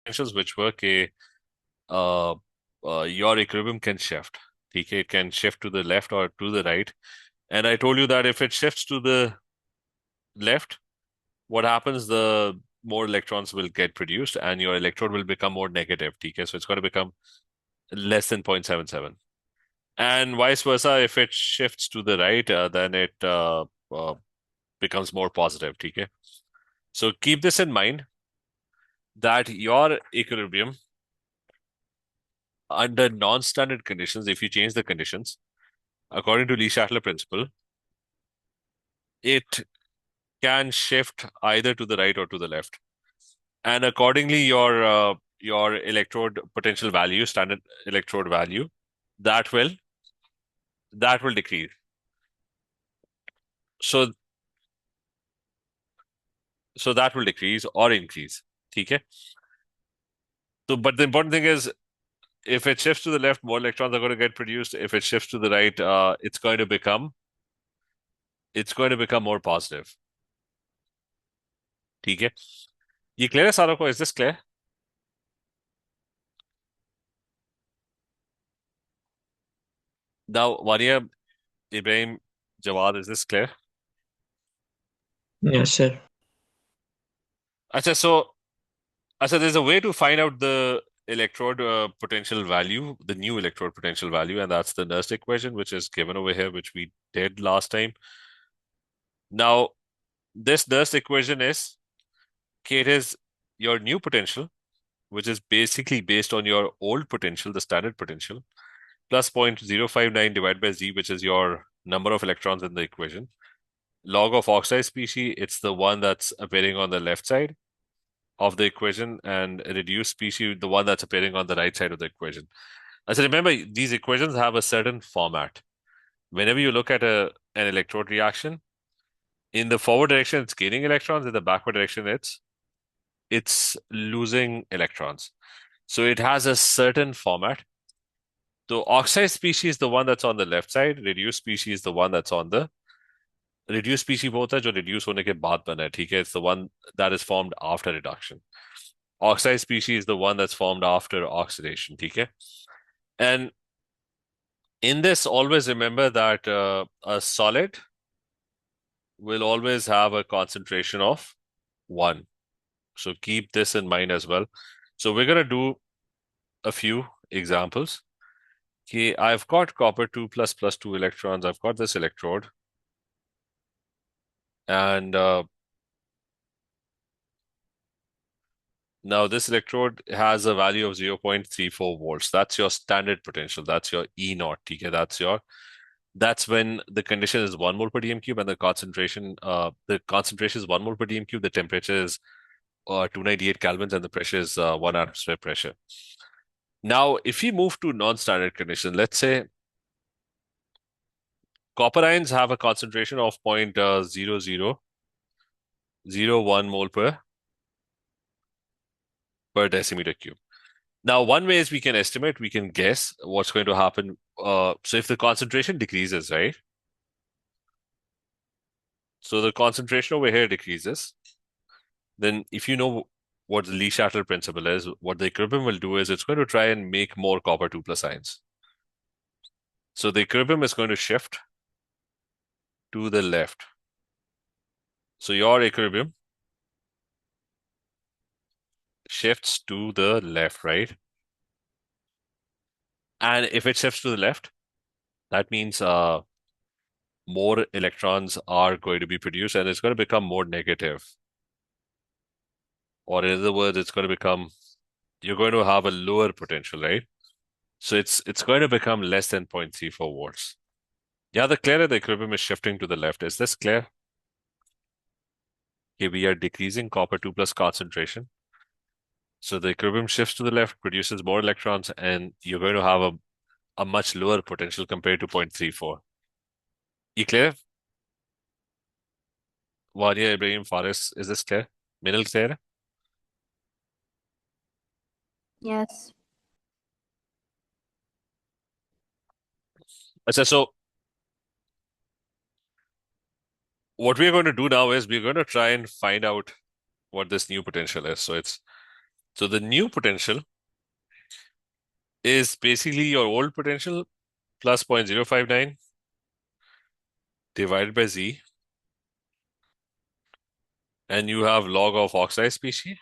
potentials which were कि uh, your equilibrium can shift. ठीक है, it can shift to the left or to the right. And I told you that if it shifts to the left, what happens, the more electrons will get produced and your electrode will become more negative. ठीक है, so it's going to become less than 0.77. And vice versa, if it shifts to the right, then it becomes more positive. ठीक है, so keep this in mind that your equilibrium under non-standard conditions, if you change the conditions, according to Lee-Shatler principle, it can shift either to the right or to the left. And accordingly, your electrode potential value, standard electrode value, that will decrease. So that will decrease or increase. ठीक है? So, but the important thing is, if it shifts to the left, more electrons are going to get produced. If it shifts to the right, it's going to become more positive. ठीक है? ये clear है सारों को? Is this clear? Now, Vania, Ibrahim, Jawad, is this clear? Yes, sir. Acha, so there's a way to find out the electrode potential value, the new electrode potential value, and that's the Nernst equation, which is given over here, which we did last time. Now, this Nernst equation is, okay, it is your new potential, which is basically based on your old potential, the standard potential, plus 0.059 divided by Z, which is your number of electrons in the equation. Log of oxide species, it's the one that's appearing on the left side of the equation, and reduced species, the one that's appearing on the right side of the equation. So remember, these equations have a certain format. Whenever you look at an electrode reaction, in the forward direction, it's gaining electrons. In the backward direction, it's losing electrons. So it has a certain format. So oxide species is the one that's on the left side. Reduced species is the one that's on the reduced species वो होता है जो reduce होने के बाद बना है, ठीक है? It's the one that is formed after reduction. Oxide species is the one that's formed after oxidation, ठीक है? And in this, always remember that a solid will always have a concentration of 1. So keep this in mind as well. So we're going to do a few examples. Okay, I've got copper 2 plus 2 electrons. I've got this electrode. And now this electrode has a value of 0.34 volts. That's your standard potential. That's your E naught. Okay, that's when the condition is 1 mole per dm cube and the concentration is 1 mole per dm cube. The temperature is 298 kelvins and the pressure is 1 atmosphere pressure. Now, if we move to non-standard condition, let's say copper ions have a concentration of 0.0001 mole per decimeter cube. Now, one way is we can estimate, we can guess what's going to happen. So if the concentration decreases, right? So the concentration over here decreases. Then if you know what the Lee-Shatler principle is, what the equilibrium will do is it's going to try and make more copper 2 plus ions. So the equilibrium is going to shift to the left. So your equilibrium shifts to the left, right? And if it shifts to the left, that means more electrons are going to be produced and it's going to become more negative. Or in other words, you're going to have a lower potential, right? So it's going to become less than 0.34 volts. Yeah, the clearer the equilibrium is shifting to the left. Is this clear? Okay, we are decreasing copper 2 plus concentration. So the equilibrium shifts to the left, produces more electrons, and you're going to have a much lower potential compared to 0.34. You clear? Wadia, Ibrahim, Faris, is this clear? Middle clear? Yes. So what we're going to do now is we're going to try and find out what this new potential is. So So the new potential is basically your old potential plus 0.059 divided by Z, and you have log of oxide species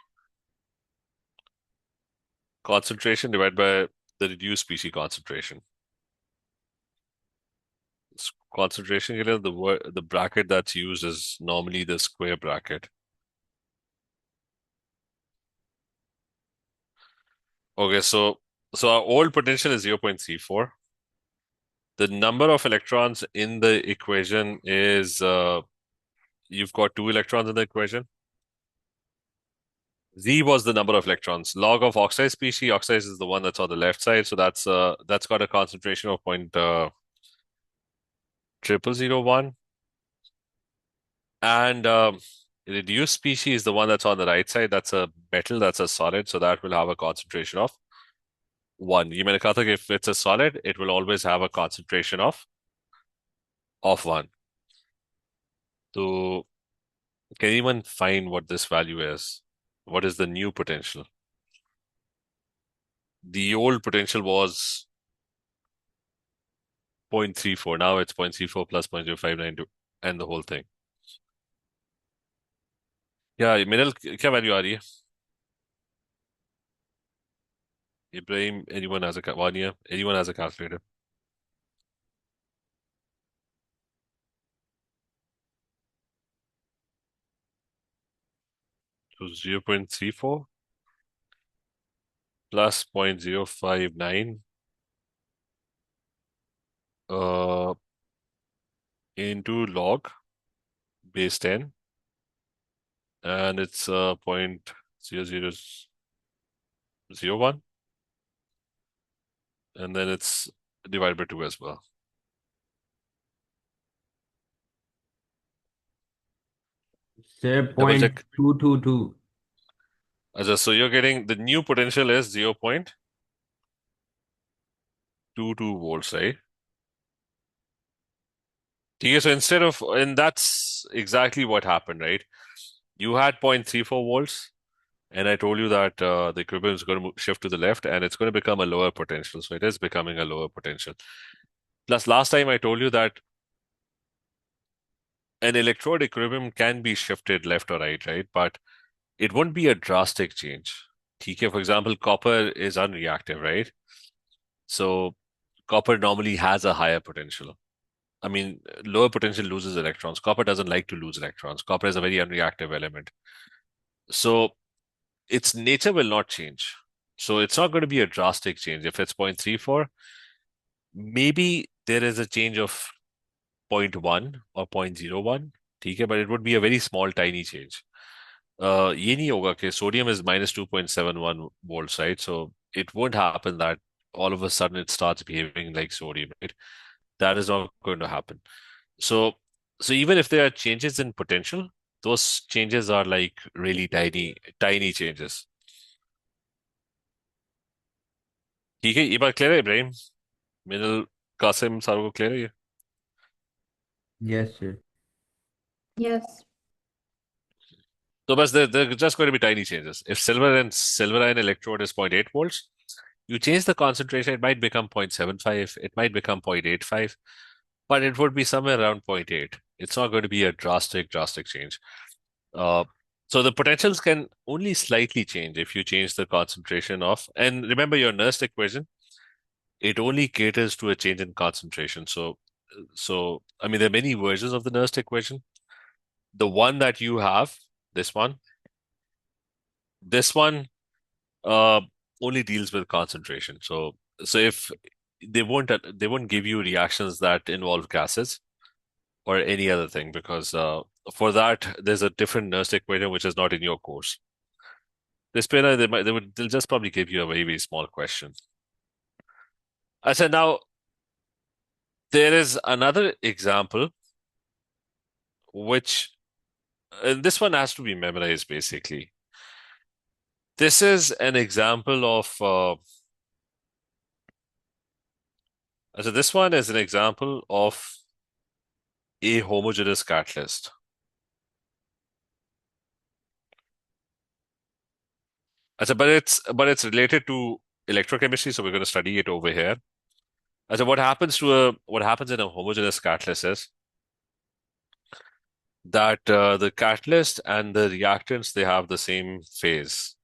concentration divided by the reduced species concentration. Concentration, the bracket that's used is normally the square bracket. Okay, so our old potential is 0.34. The number of electrons in the equation is you've got two electrons in the equation. Z was the number of electrons. Log of oxide species, oxide is the one that's on the left side, so that's got a concentration of point 0001. And reduced species is the one that's on the right side. That's a metal, that's a solid, so that will have a concentration of 1. You mean, Karthik, if it's a solid, it will always have a concentration of 1. So can anyone find what this value is? What is the new potential? The old potential was 0.34. Now it's 0.34 plus 0.0592 and the whole thing. Yeah, मिनल क्या value आ रही है? Ibrahim, anyone has a Vania, anyone has a calculator? So 0.34 plus 0.059 uh, into log base 10, and it's 0.0001, and then it's divided by 2 as well. Double check. 0.222. So you're getting the new potential is 0.22 volts, right? Okay, so and that's exactly what happened, right? You had 0.34 volts, and I told you that the equilibrium is going to shift to the left, and it's going to become a lower potential. So it is becoming a lower potential. Plus, last time I told you that an electrode equilibrium can be shifted left or right? But it won't be a drastic change. Okay, for example, copper is unreactive, right? So copper normally has a higher potential. I mean, lower potential loses electrons. Copper doesn't like to lose electrons. Copper is a very unreactive element. So its nature will not change. So it's not going to be a drastic change. If it's 0.34, maybe there is a change of zero point 0.1 or 0.01, ठीक है, but it would be a very small, tiny change. ये नहीं होगा कि sodium is minus 2.71 volts, right? So it won't happen that all of a sudden it starts behaving like sodium, right? That is not going to happen. So, so even if there are changes in potential, those changes are like really tiny, tiny changes. ठीक है, ये बात clear है इब्राहिम? मिनल, कासिम, सारों को clear है ये? Yes, sir. Yes. So बस they're just going to be tiny changes. If silver ion electrode is 0.8 volts, you change the concentration, it might become 0.75, it might become 0.85, but it would be somewhere around zero point 0.8. It's not going to be a drastic change. Uh, so the potentials can only slightly change if you change the concentration of, and remember your Nernst equation, it only caters to a change in concentration. So I mean, there are many versions of the Nernst equation. The one that you have, this one uh, only deals with concentration. So if they won't give you reactions that involve gases or any other thing because for that there's a different Nernst equation which is not in your course. This paper they'll just probably give you a very small question. I said now there is another example which and this one has to be memorized basically. This is an example of so this one is an example of a homogeneous catalyst. अच्छा, but it's related to electrochemistry, so we're going to study it over here. अच्छा, what happens in a homogeneous catalyst is that the catalyst and the reactants, they have the same phase.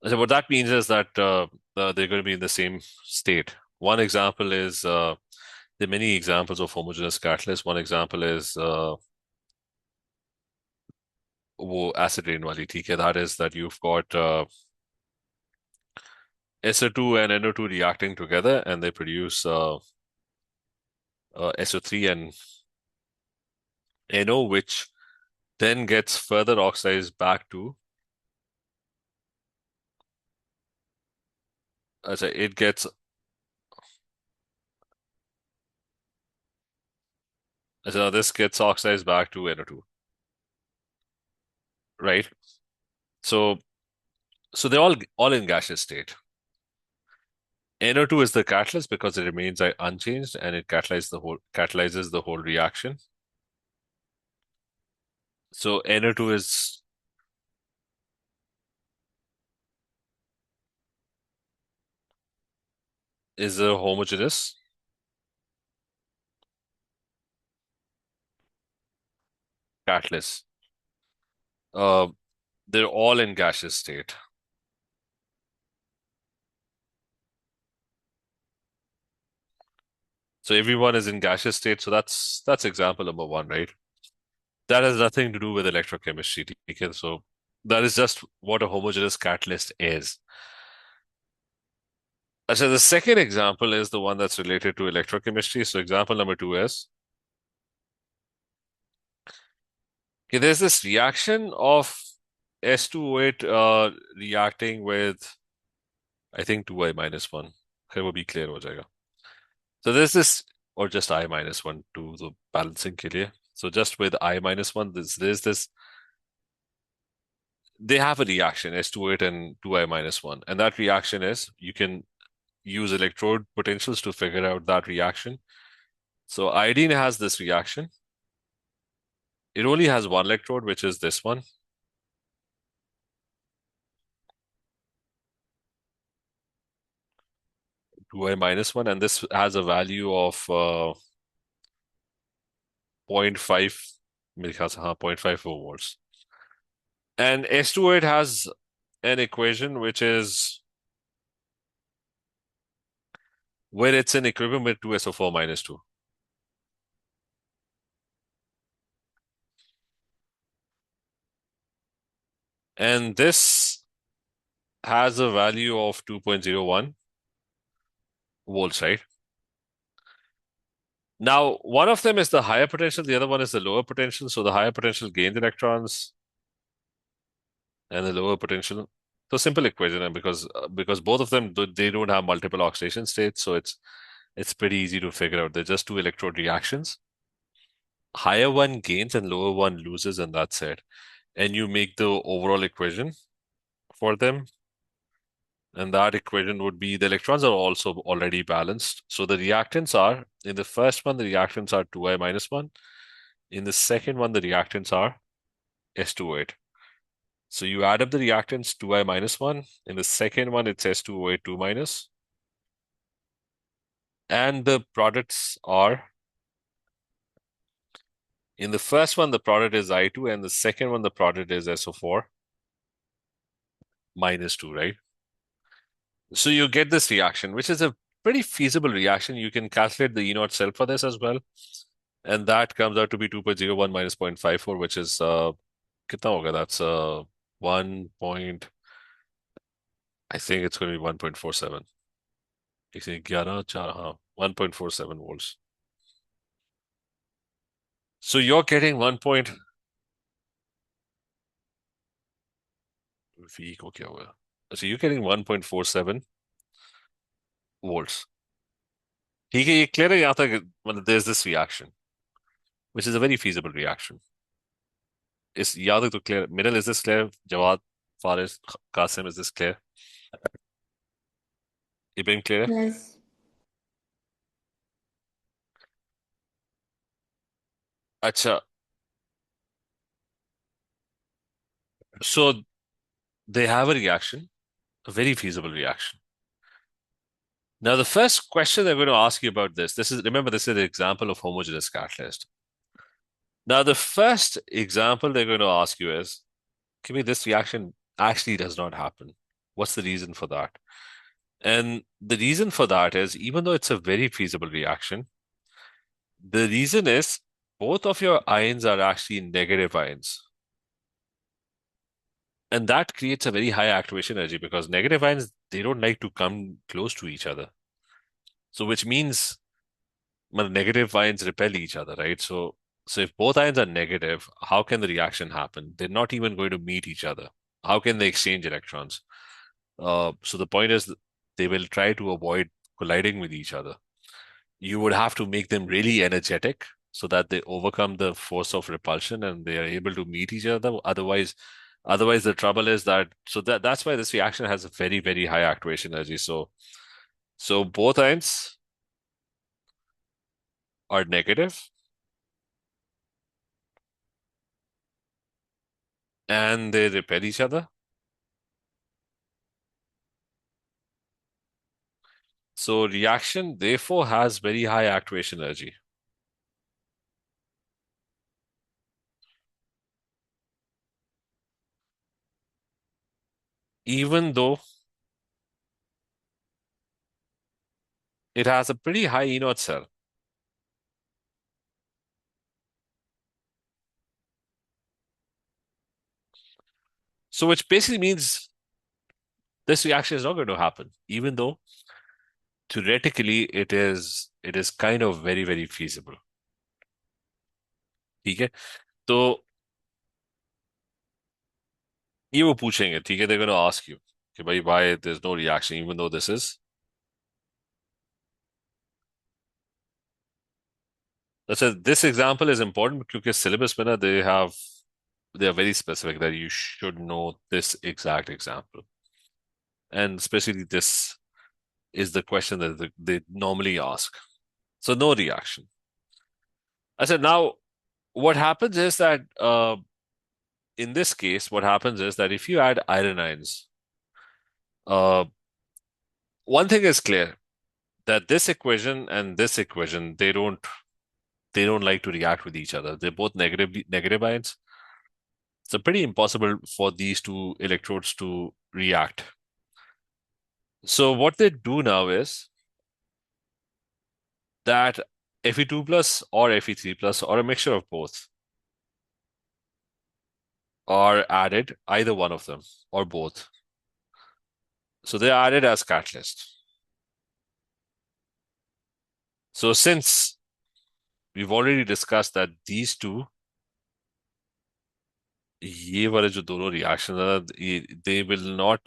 So what that means is that they're going to be in the same state. One example is there are many examples of homogeneous catalysts. One example is वो acid rain वाली, ठीक है? That is that you've got SO2 and NO2 reacting together, and they produce SO3 and NO, which then gets further oxidized back to. It gets. This gets oxidized back to NO2, right? So so they're all in gaseous state. NO2 is the catalyst because it remains unchanged and it catalyzes the whole reaction. So NO2 is a homogeneous catalyst. Uh, they're all in gaseous state. So everyone is in gaseous state. So that's example number one, right? That has nothing to do with electrochemistry. Okay? So that is just what a homogeneous catalyst is. So the second example is the one that's related to electrochemistry. So example number two is, okay, there's this reaction of S2O8 reacting with, I think, 2I minus 1. फिर वो भी clear हो जाएगा. So there's this, or just I minus 1 to the balancing के लिए. So just with I minus 1, there's this, they have a reaction, S2O8 and 2I minus 1. And that reaction is, you can use electrode potentials to figure out that reaction. So iodine has this reaction. It only has one electrode, which is this one. 2I minus 1, and this has a value of 0.5, मेरे ख्याल से हाँ 0.54 volts. And S2O8 has an equation which is where it's in equilibrium with 2SO4 minus 2. And this has a value of 2.01 volts, right? Now, one of them is the higher potential, the other one is the lower potential. So the higher potential gains electrons and the lower potential. So simple equation, and because both of them they don't have multiple oxidation states, so it's pretty easy to figure out. They're just two electrode reactions. Higher one gains and lower one loses, and that's it. And you make the overall equation for them. And that equation would be the electrons are also already balanced. So the reactants are, in the first one, the reactants are 2I minus 1. In the second one, the reactants are S2O8. So you add up the reactants 2I minus 1. In the second one, it's S2O8 2 minus. And the products are, in the first one, the product is I2, and the second one, the product is SO4 minus 2, right? So you get this reaction, which is a pretty feasible reaction. You can calculate the E0 cell for this as well. And that comes out to be 2.01 minus 0.54, which is, कितना होगा? That's 1 point, I think it's going to be 1.47. 11, 4, हाँ, 1.47 volts. So you're getting 1 point, V को क्या हुआ? So you're getting 1.47 volts. ठीक है, ये clear है यहाँ तक? मतलब there's this reaction, which is a very feasible reaction. Is यहाँ तक तो clear? Middle, is this clear? Jawad, Faris, Qasim, is this clear? Ibrahim, clear है? Yes. Acha, so they have a reaction, a very feasible reaction. Now, the first question they're going to ask you about this is, remember, this is an example of homogeneous catalyst. Now, the first example they're going to ask you is, give me this reaction actually does not happen. What's the reason for that? And the reason for that is, even though it's a very feasible reaction, the reason is both of your ions are actually negative ions. And that creates a very high activation energy because negative ions, they don't like to come close to each other. So which means well, negative ions repel each other, right? So if both ions are negative, how can the reaction happen? They're not even going to meet each other. How can they exchange electrons? So the point is they will try to avoid colliding with each other. You would have to make them really energetic so that they overcome the force of repulsion and they are able to meet each other. Otherwise the trouble is that's why this reaction has a very, very high activation energy. So both ions are negative and they repel each other. So reaction therefore has very high activation energy. Even though it has a pretty high E0 cell. So which basically means this reaction is not going to happen, even though theoretically it is kind of very, very feasible. ठीक है तो ये वो पूछेंगे ठीक है they're going to ask you कि भाई why there's no reaction even though this is let's say this example is important because syllabus में ना they are very specific that you should know this exact example and especially this is the question that they normally ask. So no reaction. I said now what happens is that in this case what happens is that if you add iron ions uh, one thing is clear that this equation and this equation they don't like to react with each other. They're both negative ions. So pretty impossible for these two electrodes to react. So what they do now is that Fe2 plus or Fe3 plus or a mixture of both are added, either one of them or both. So they're added as catalyst. So since we've already discussed that these two ये वाले जो दोनों reactions are they will not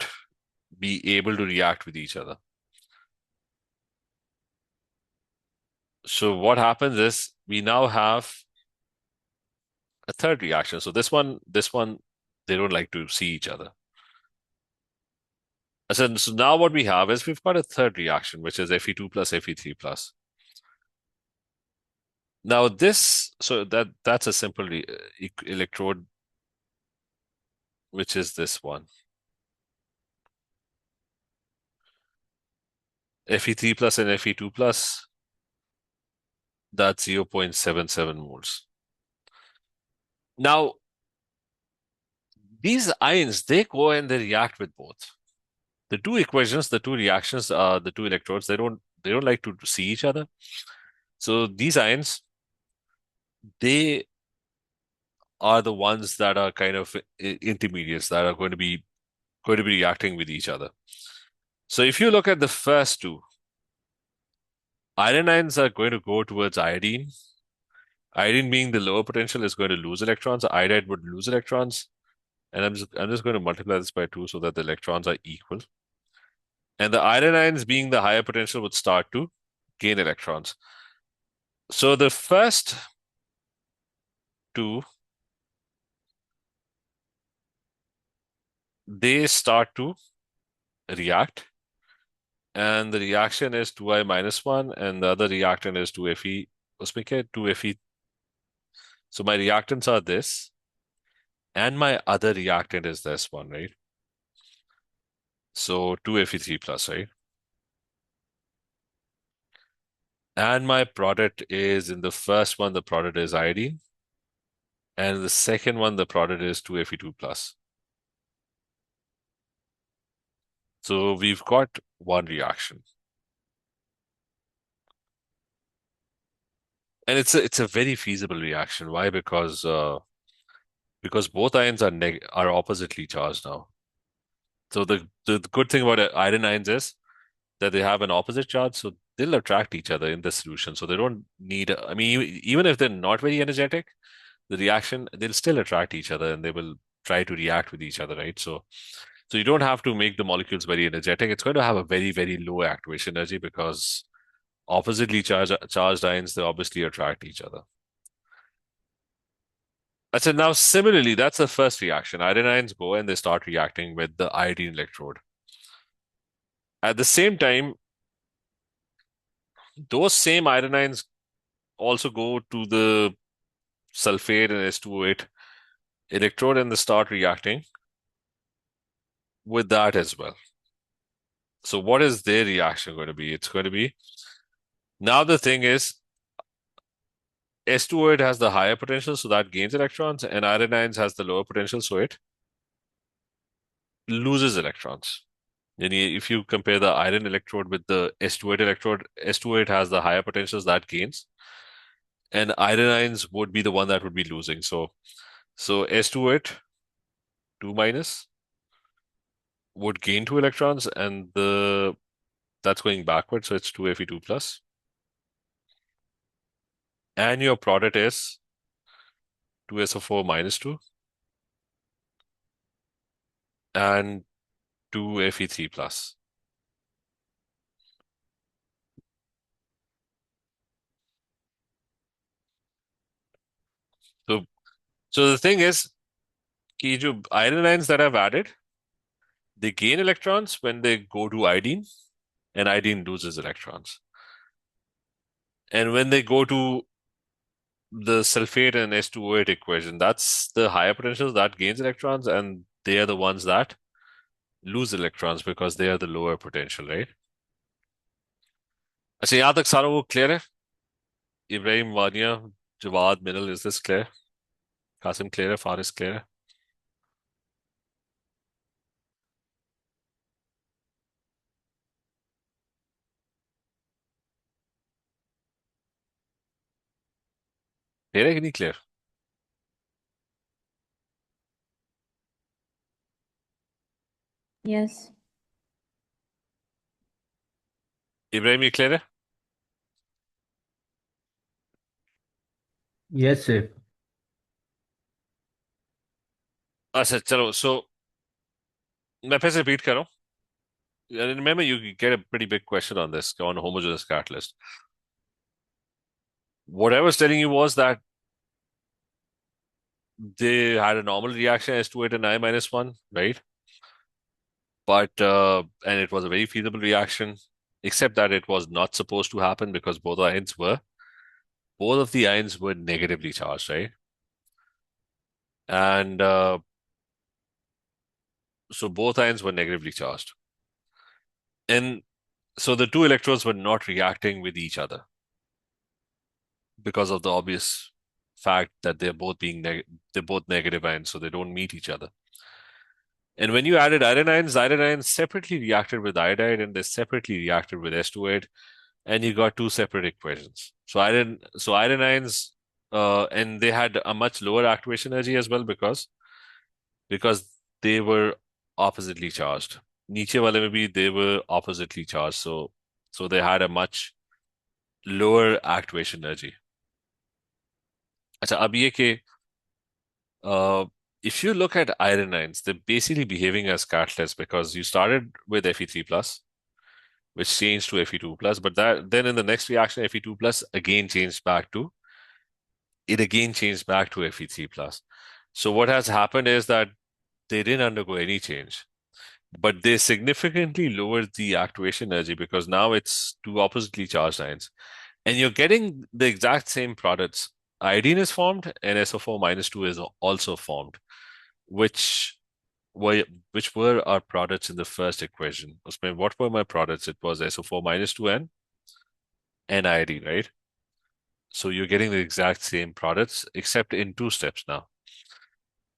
be able to react with each other. So what happens is we now have a third reaction. So this one, they don't like to see each other. I said, so now what we have is we've got a third reaction, which is Fe2 plus Fe3 plus. Now so that's a simple electrode, which is this one. Fe3 plus and Fe2 plus, that's 0.77 moles. Now, these ions, they go and they react with both. The two equations, the two reactions, the two electrodes, they don't like to see each other. So these ions, they are the ones that are kind of intermediates that are going to be reacting with each other. So if you look at the first two, iron ions are going to go towards iodine. Iodine being the lower potential is going to lose electrons. Iodide would lose electrons. And I'm just going to multiply this by 2 so that the electrons are equal. And the iron ions being the higher potential would start to gain electrons. So the first two, they start to react. And the reaction is 2i minus 1 and the other reactant is 2Fe. उसमें क्या है 2Fe So my reactants are this, and my other reactant is this one, right? So 2Fe3 plus, right? And my product is, in the first one, the product is iodine. And in the second one, the product is 2Fe2 plus. So we've got one reaction. And it's a very feasible reaction. Why? Because both ions are oppositely charged now. So the good thing about iron ions is that they have an opposite charge, so they'll attract each other in the solution. So they don't need, I mean, even if they're not very energetic, the reaction, they'll still attract each other and they will try to react with each other, right? So you don't have to make the molecules very energetic. It's going to have a very, very low activation energy because oppositely charged ions, they obviously attract each other. I said now similarly, that's the first reaction. Iron ions go and they start reacting with the iodine electrode. At the same time, those same iron ions also go to the sulfate and S2O8 electrode and they start reacting with that as well. So what is their reaction going to be? It's going to be, now the thing is, S2O8 has the higher potential, so that gains electrons, and iron ions has the lower potential, so it loses electrons. And if you compare the iron electrode with the S2O8 electrode, S2O8 has the higher potentials that gains, and iron ions would be the one that would be losing. So S2O8, 2 minus, would gain 2 electrons, and that's going backwards, so it's 2Fe2 plus. And your product is 2SO4 minus 2 and 2Fe3 plus. So, so the thing is, कि जो iron ions that I've added, they gain electrons when they go to iodine, and iodine loses electrons. And when they go to the sulfate and S2O8 equation, that's the higher potentials that gains electrons, and they are the ones that lose electrons because they are the lower potential, right? अच्छा यहाँ तक सारा वो clear है? Ibrahim, Vania, Jawad, Minal, is this clear? Qasim clear है? Faris clear है? Clear है कि नहीं क्लियर? Yes. इब्राहिम, ये क्लियर है? Yes, sir. अच्छा चलो, सो मैं फिर से रिपीट कर रहा हूँ. And remember, you get a pretty big question on this, on homogeneous catalyst. What I was telling you was that they had a normal reaction S2O8 and I minus 1, right? But and it was a very feasible reaction, except that it was not supposed to happen because both of the ions were negatively charged, right? And so both ions were negatively charged. And so the two electrodes were not reacting with each other because of the obvious fact that they're both negative ions, so they don't meet each other. And when you added iron ions separately reacted with iodide and they separately reacted with S2O8, and you got two separate equations. So iron ions, and they had a much lower activation energy as well because they were oppositely charged. नीचे वाले में भी they were oppositely charged, so they had a much lower activation energy. अच्छा, अब ये कि if you look at iron ions, they're basically behaving as catalysts because you started with Fe3 plus, which changed to Fe2 plus, but then in the next reaction, Fe2 plus again changed back to Fe3 plus. So what has happened is that they didn't undergo any change, but they significantly lowered the activation energy because now it's two oppositely charged ions, and you're getting the exact same products iodine is formed and SO4 minus 2 is also formed, which were which were our products in the first equation. Usme, what were my products? It was SO4 minus 2 and iodine, right? So you're getting the exact same products except in two steps now.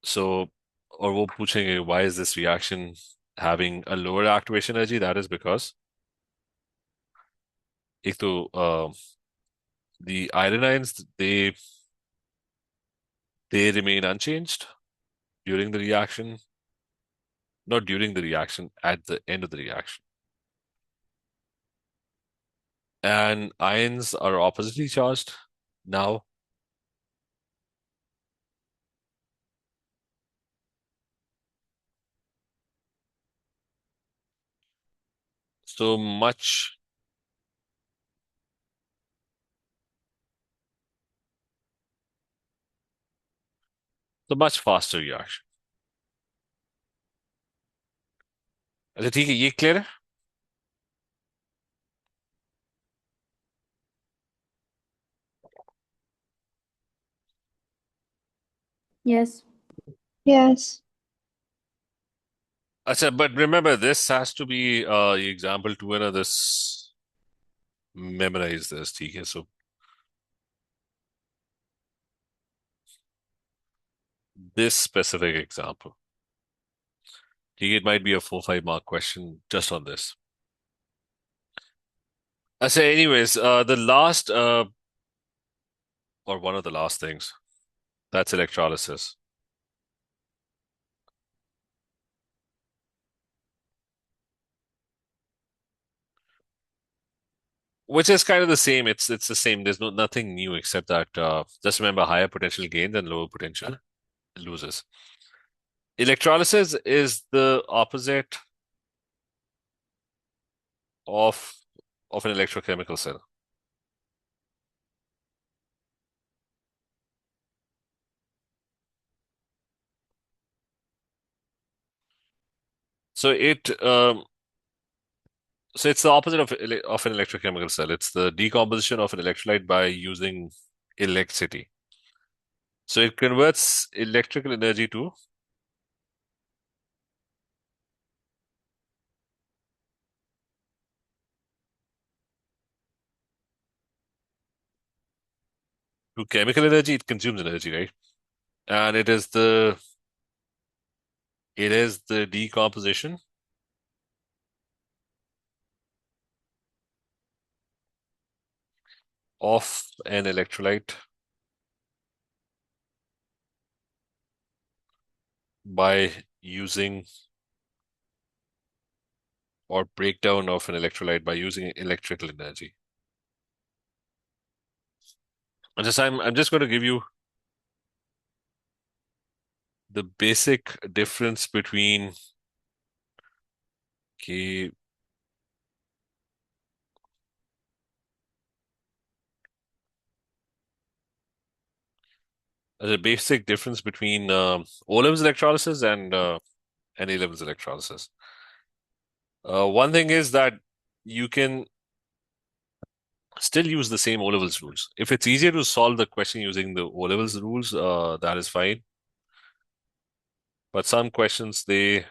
So, or वो पूछेंगे, why is this reaction having a lower activation energy? That is because एक तो the iron ions they remain unchanged during the reaction, not during the reaction, at the end of the reaction. And ions are oppositely charged now. So much so much faster reaction. अच्छा ठीक है, ये clear है? Yes. Yes. अच्छा, but remember this has to be example 2 and this memorize this, ठीक है? So this specific example, ठीक है, it might be a 4-5 mark question just on this. अच्छा, anyways, the last or one of the last things, that's electrolysis. Which is kind of the same. It's the same. There's nothing new except that just remember higher potential gains and lower potential loses. Electrolysis is the opposite of an electrochemical cell. So it's the opposite of an electrochemical cell. It's the decomposition of an electrolyte by using electricity. So it converts electrical energy to chemical energy. It consumes energy, right? And it is the decomposition of an electrolyte by using or breakdown of an electrolyte by using electrical energy. I'm just going to give you the basic difference between okay, the basic difference between O levels electrolysis and A levels electrolysis. One thing is that you can still use the same O levels rules. If it's easier to solve the question using the O levels rules, that is fine. But some questions they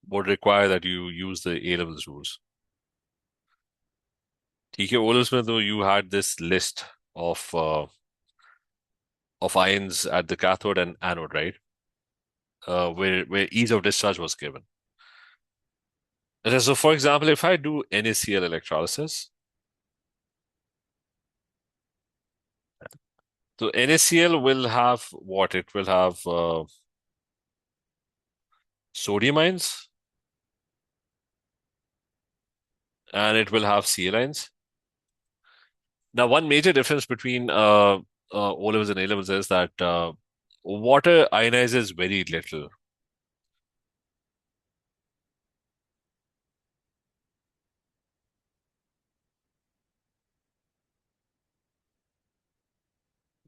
would require that you use the A levels rules. ठीक है, O levels में though you had this list of ions at the cathode and anode, right? Where ease of discharge was given. Okay, so for example, if I do NaCl electrolysis, so NaCl will have what? It will have sodium ions and it will have Cl ions. Now, one major difference between O levels and A levels is that water ionizes very little.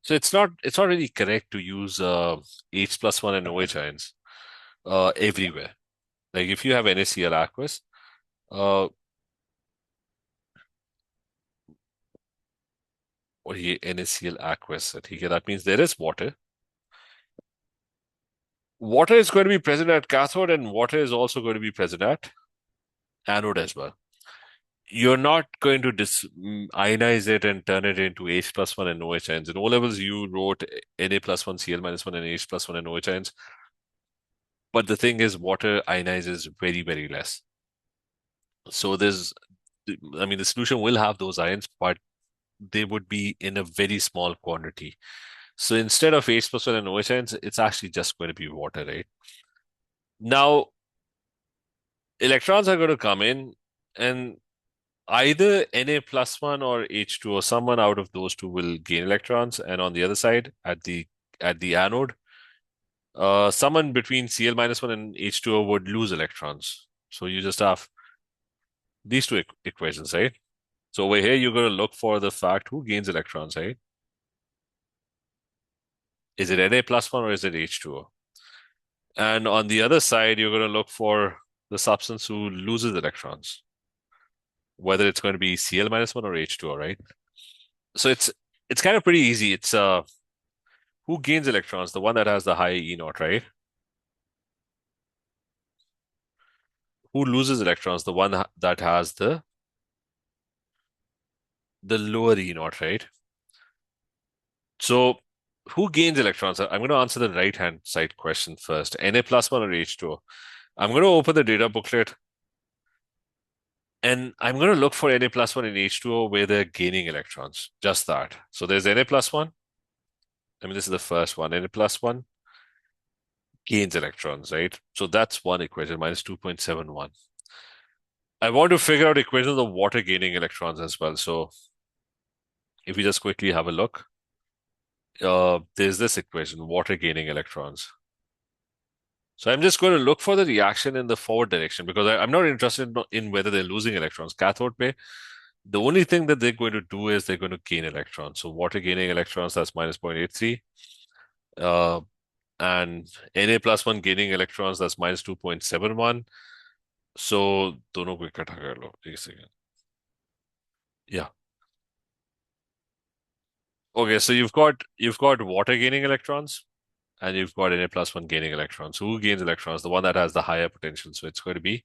So it's not really correct to use H plus one and OH ions everywhere. Like if you have NaCl aqueous, uh, और ये NaCl aqueous है, ठीक है. That means there is water. Water is going to be present at cathode, and water is also going to be present at anode as well. You're not going to ionize it and turn it into H plus 1 and OH ions. In O levels, you wrote Na plus 1, Cl minus 1, and H plus 1 and OH ions. But the thing is, water ionizes very, very less. So the solution will have those ions, but they would be in a very small quantity. So instead of H plus 1 and OH ions, it's actually just going to be water, right? Now, electrons are going to come in, and either Na plus 1 or H2 or someone out of those two will gain electrons, and on the other side, at the anode, someone between Cl minus 1 and H2O would lose electrons. So you just have these two equations, right? So over here, you're going to look for the fact who gains electrons, right? Is it Na plus 1 or is it H2O? And on the other side, you're going to look for the substance who loses electrons, whether it's going to be Cl minus 1 or H2O, right? So it's kind of pretty easy. It's who gains electrons? The one that has the high E naught, right? Who loses electrons? The one that has the lower E naught, right? So who gains electrons? I'm going to answer the right-hand side question first. Na plus 1 or H2O? I'm going to open the data booklet and I'm going to look for Na plus 1 and H2O where they're gaining electrons. Just that. So there's Na plus 1. This is the first one. Na plus 1 gains electrons, right? So that's one equation, minus 2.71. I want to figure out equation of the water gaining electrons as well. So if we just quickly have a look, there's this equation, water gaining electrons. So I'm just going to look for the reaction in the forward direction because I'm not interested in whether they're losing electrons. Cathode पे, the only thing that they're going to do is they're going to gain electrons. So water gaining electrons, that's minus 0.83. Uh, and Na plus 1 gaining electrons, that's minus 2.71. So दोनों को इकट्ठा कर लो एक second. Yeah. Okay, so you've got water gaining electrons and you've got Na plus 1 gaining electrons. So who gains electrons? The one that has the higher potential. So it's going to be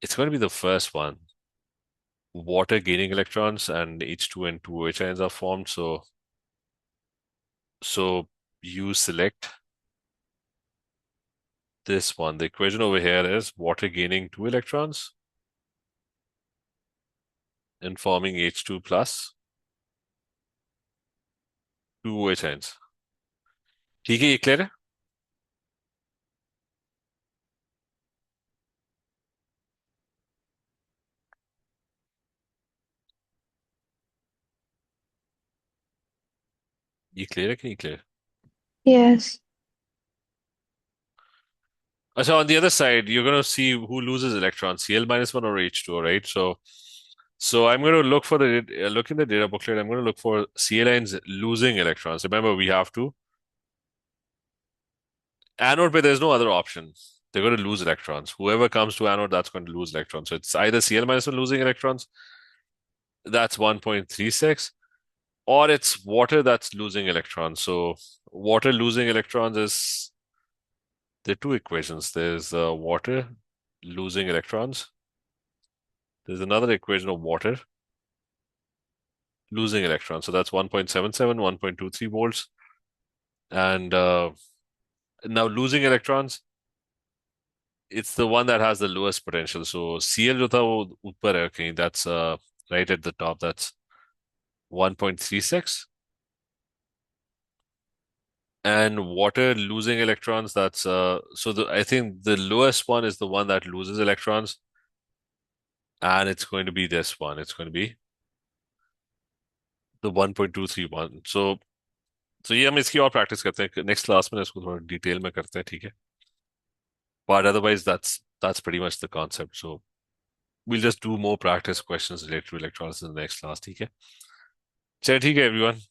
the first one. Water gaining electrons and H2 and 2OH ions are formed. So you select this one. The equation over here is water gaining 2 electrons and forming H2 plus 2OH ions. ठीक है, ये clear है? ये clear है कि नहीं clear? Yes. So on the other side, you're going to see who loses electrons, Cl minus 1 or H2O, right? So I'm going to look in the data booklet. I'm going to look for Cl ions losing electrons. Remember, we have to anode, but there's no other option. They're going to lose electrons. Whoever comes to anode, that's going to lose electrons. So it's either Cl minus 1 losing electrons, that's 1.36, or it's water that's losing electrons. So water losing electrons is, there are two equations. There's water losing electrons. There's another equation of water losing electrons. So that's 1.77, 1.23 volts. And now losing electrons, it's the one that has the lowest potential. So Cl जो था वो ऊपर है कहीं, that's right at the top. That's 1.36. And water losing electrons, that's I think the lowest one is the one that loses electrons, and it's going to be this one. It's going to be the 1.231. So ये हम इसकी और practice करते हैं next class में, इसको थोड़ा detail में करते हैं, ठीक है? But otherwise, that's pretty much the concept. So we'll just do more practice questions related to electrolysis in the next class, ठीक है? चलिए ठीक है everyone.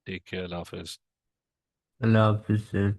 Take care. Allah Hafiz. Allah Hafiz, sir.